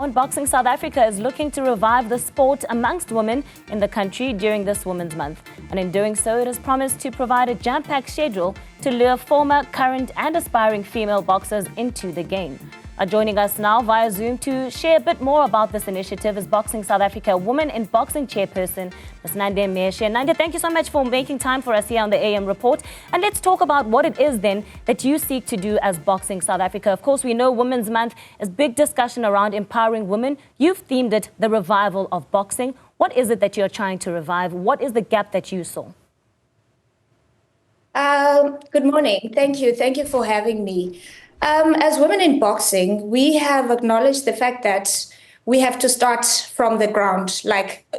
Boxing South Africa is looking to revive the sport amongst women in the country during this Women's Month. And in doing so, it has promised to provide a jam-packed schedule to lure former, current and aspiring female boxers into the game. Joining us now via Zoom to share a bit more about this initiative is Boxing South Africa Women in Boxing chairperson, Ms. Nande Mheshe. Nande, thank you so much for making time for us here on the AM Report. And let's talk about what it is then that you seek to do as Boxing South Africa. Of course, we know Women's Month is big discussion around empowering women. You've themed it the revival of boxing. What is it that you're trying to revive? What is the gap that you saw? Good morning. Thank you. Thank you for having me. As women in boxing, we have acknowledged the fact that we have to start from the ground.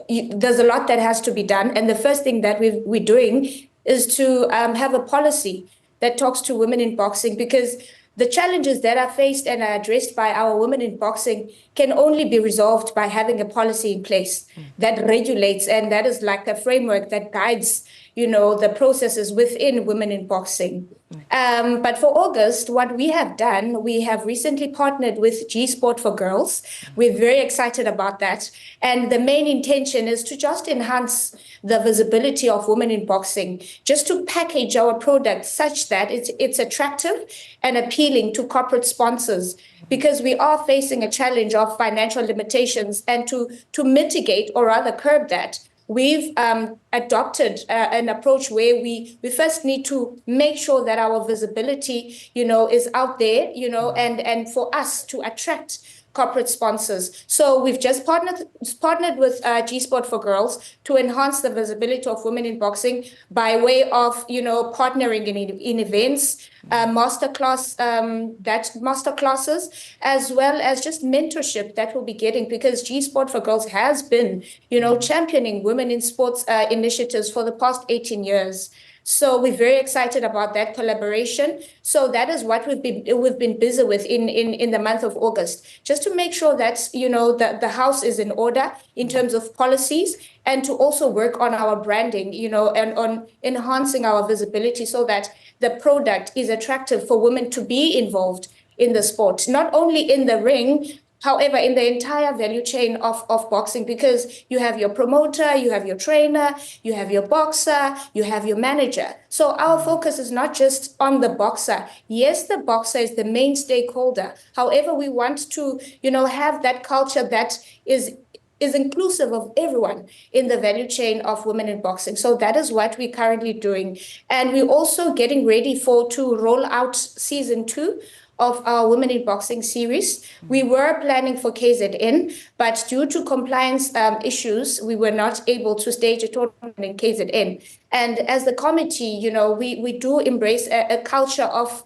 There's a lot that has to be done. And the first thing that we're doing is to have a policy that talks to women in boxing, because the challenges that are faced and are addressed by our women in boxing can only be resolved by having a policy in place that regulates, and that is like a framework that guides, the processes within women in boxing. But for August, what we have done, we have recently partnered with G Sport for Girls. We're very excited about that. And the main intention is to just enhance the visibility of women in boxing, just to package our product such that it's attractive and appealing to corporate sponsors, because we are facing a challenge of financial limitations. And to mitigate or rather curb that, we've adopted an approach where we first need to make sure that our visibility, is out there, and for us to attract corporate sponsors. So we've just partnered with G Sport for Girls to enhance the visibility of women in boxing by way of, partnering in events, masterclasses, as well as just mentorship that we'll be getting, because G Sport for Girls has been, championing women in sports initiatives for the past 18 years. So we're very excited about that collaboration. So that is what we've been busy with in the month of August, just to make sure that, the house is in order in terms of policies, and to also work on our branding, and on enhancing our visibility so that the product is attractive for women to be involved in the sport, not only in the ring, however, in the entire value chain of boxing, because you have your promoter, you have your trainer, you have your boxer, you have your manager. So our focus is not just on the boxer. Yes, the boxer is the main stakeholder. However, we want to, have that culture that is inclusive of everyone in the value chain of women in boxing. So that is what we're currently doing. And we're also getting ready to roll out season 2 of our Women in Boxing series. We were planning for KZN, but due to compliance issues, we were not able to stage a tournament in KZN. And as the committee, we do embrace a culture of,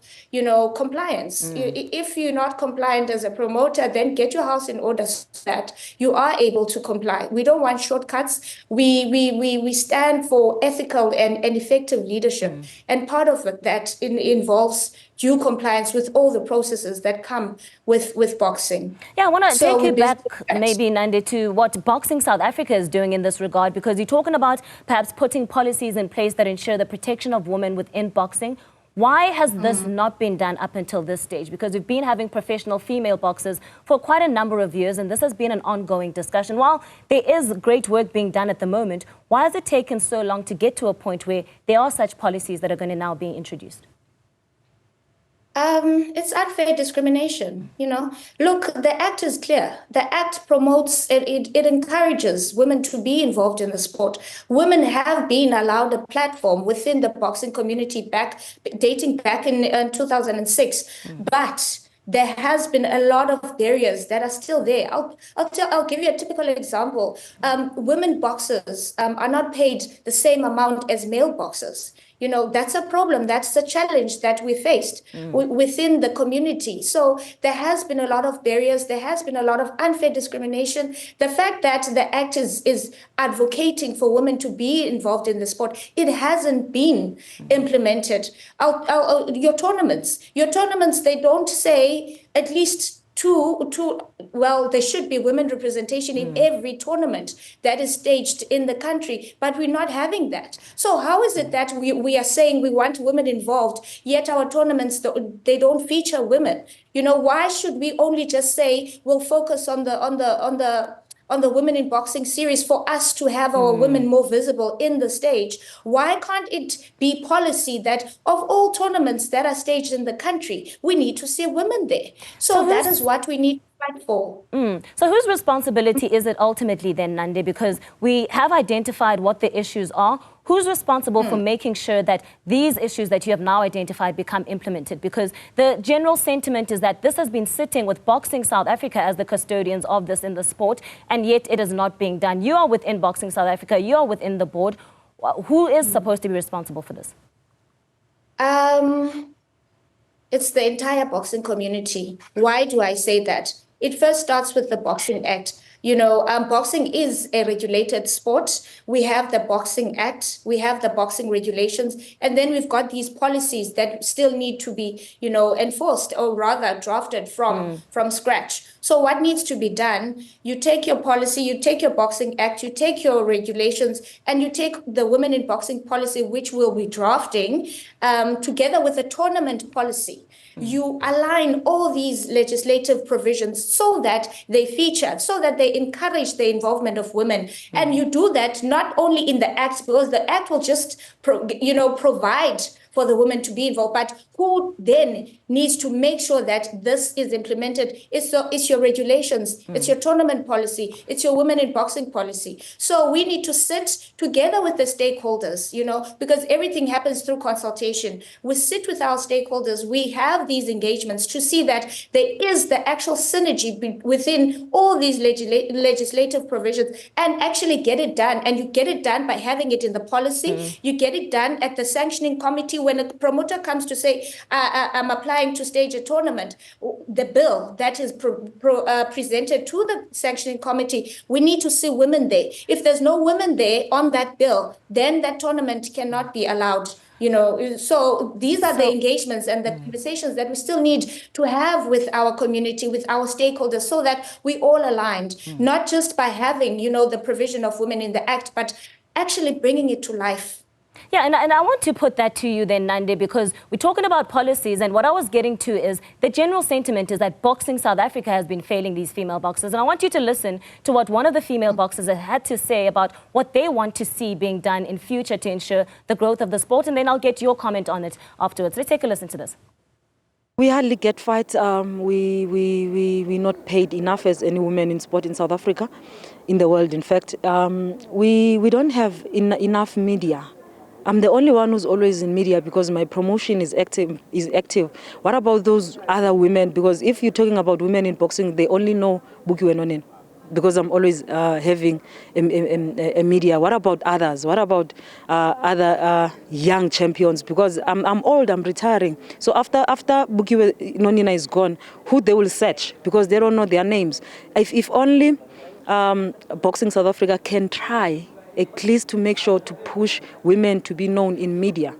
compliance. If you're not compliant as a promoter, then get your house in order so that you are able to comply. We don't want shortcuts. We stand for ethical and effective leadership. And part of that involves due compliance with all the processes that come with boxing. Yeah, I want to take you back, maybe, Nande, to what Boxing South Africa is doing in this regard, because you're talking about perhaps putting policies in place that ensure the protection of women within boxing. Why has this not been done up until this stage? Because we've been having professional female boxers for quite a number of years, and this has been an ongoing discussion. While there is great work being done at the moment, why has it taken so long to get to a point where there are such policies that are going to now be introduced? It's unfair discrimination. Look, the act is clear. The act promotes, it encourages women to be involved in the sport. Women have been allowed a platform within the boxing community dating back in 2006. But there has been a lot of barriers that are still there. I'll give you a typical example. Women boxers are not paid the same amount as male boxers. That's a problem. That's a challenge that we faced within the community. So there has been a lot of barriers. There has been a lot of unfair discrimination. The fact that the act is advocating for women to be involved in the sport, it hasn't been implemented. Your tournaments, they don't say at least well, there should be women representation in every tournament that is staged in the country, but we're not having that. So how is it that we are saying we want women involved, yet our tournaments, they don't feature women? Why should we only just say we'll focus on the Women in Boxing series for us to have our women more visible in the stage? Why can't it be policy that of all tournaments that are staged in the country, we need to see women there? So that is what we need to fight for. So whose responsibility is it ultimately then, Nande? Because we have identified what the issues are. Who's responsible for making sure that these issues that you have now identified become implemented? Because the general sentiment is that this has been sitting with Boxing South Africa as the custodians of this in the sport, and yet it is not being done. You are within Boxing South Africa. You are within the board. Who is supposed to be responsible for this? It's the entire boxing community. Why do I say that? It first starts with the Boxing Act. Boxing is a regulated sport. We have the Boxing Act, we have the boxing regulations, and then we've got these policies that still need to be, enforced, or rather drafted from scratch. So what needs to be done? You take your policy, you take your Boxing Act, you take your regulations, and you take the Women in Boxing policy, which we'll be drafting, together with a tournament policy. You align all these legislative provisions so that they feature, so that they encourage the involvement of women. And you do that not only in the Act, because the Act will just, provide for the women to be involved, but who then needs to make sure that this is implemented? It's your regulations, it's your tournament policy, it's your Women in Boxing policy. So we need to sit together with the stakeholders, because everything happens through consultation. We sit with our stakeholders, we have these engagements to see that there is the actual synergy within all these legislative provisions, and actually get it done. And you get it done by having it in the policy, you get it done at the sanctioning committee. When a promoter comes to say, I'm applying to stage a tournament, the bill that is presented to the sanctioning committee, we need to see women there. If there's no women there on that bill, then that tournament cannot be allowed. So these are the engagements and the conversations that we still need to have with our community, with our stakeholders, so that we all aligned, not just by having, the provision of women in the Act, but actually bringing it to life. Yeah, and I want to put that to you then, Nande, because we're talking about policies, and what I was getting to is the general sentiment is that Boxing South Africa has been failing these female boxers. And I want you to listen to what one of the female boxers had to say about what they want to see being done in future to ensure the growth of the sport, and then I'll get your comment on it afterwards. Let's take a listen to this. We hardly get fights. We're not paid enough as any women in sport in South Africa, in the world, in fact. We don't have enough media. I'm the only one who's always in media because my promotion is active. What about those other women? Because if you're talking about women in boxing, they only know Buki Wenonen, because I'm always having a media. What about others? What about other young champions? Because I'm old, I'm retiring. So after Buki Nonina is gone, who they will search? Because they don't know their names. If only Boxing South Africa can try at least to make sure to push women to be known in media,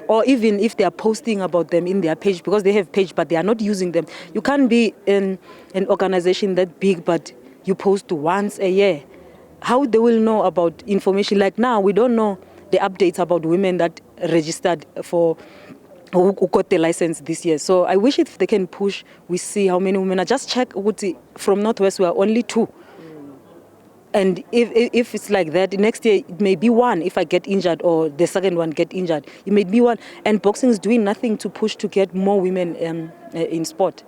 or even if they are posting about them in their page, because they have page but they are not using them. You can't be in an organization that big but you post once a year. How they will know about information? Like now, we don't know the updates about women that registered for who got the license this year. So I wish if they can push, we see how many women are. Just check from Northwest, we are only 2. And if it's like that, next year it may be 1 if I get injured, or the second one get injured. It may be 1. And boxing is doing nothing to push to get more women in sport.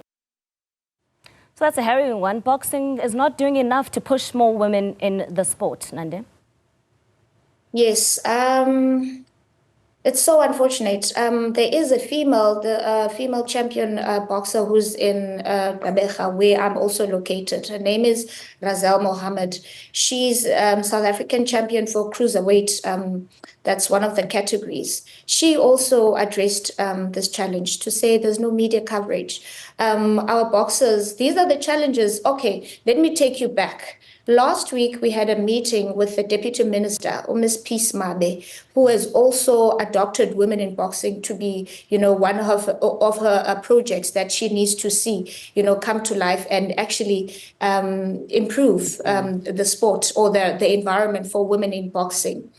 So that's a harrowing one. Boxing is not doing enough to push more women in the sport, Nande. Yes. It's so unfortunate. There is a female champion boxer who's in Gqeberha, where I'm also located. Her name is Razel Mohammed. She's South African champion for cruiserweight. That's one of the categories. She also addressed this challenge to say there's no media coverage. Our boxers, these are the challenges. Okay, let me take you back. Last week, we had a meeting with the Deputy Minister, Ms. Peace Mabe, who has also adopted women in boxing to be, one of her projects that she needs to see, come to life and actually improve the sport or the environment for women in boxing.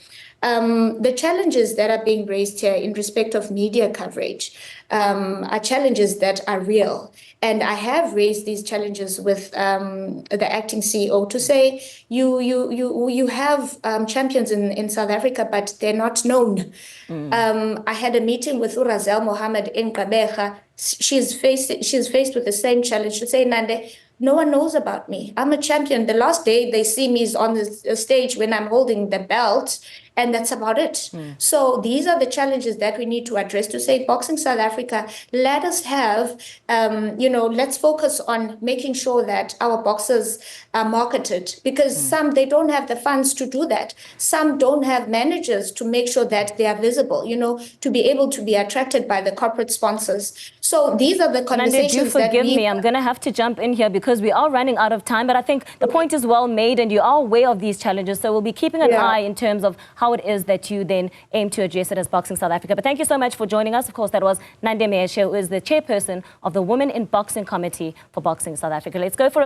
The challenges that are being raised here in respect of media coverage are challenges that are real. And I have raised these challenges with the acting CEO to say, you have champions in South Africa, but they're not known. I had a meeting with Newzroom Mohammed in Gqeberha. She's faced with the same challenge to say, Nande, no one knows about me. I'm a champion. The last day they see me is on the stage when I'm holding the belt, and that's about it. So these are the challenges that we need to address to say, Boxing South Africa, let us have, let's focus on making sure that our boxers are marketed, because some, they don't have the funds to do that. Some don't have managers to make sure that they are visible, to be able to be attracted by the corporate sponsors. So these are the conversations Nande, do forgive me. I'm going to have to jump in here because we are running out of time. But I think the point is well made and you are aware of these challenges. So we'll be keeping an eye in terms of how it is that you then aim to address it as Boxing South Africa. But thank you so much for joining us. Of course, that was Nande Mheshe, who is the chairperson of the Women in Boxing Committee for Boxing South Africa. Let's go for a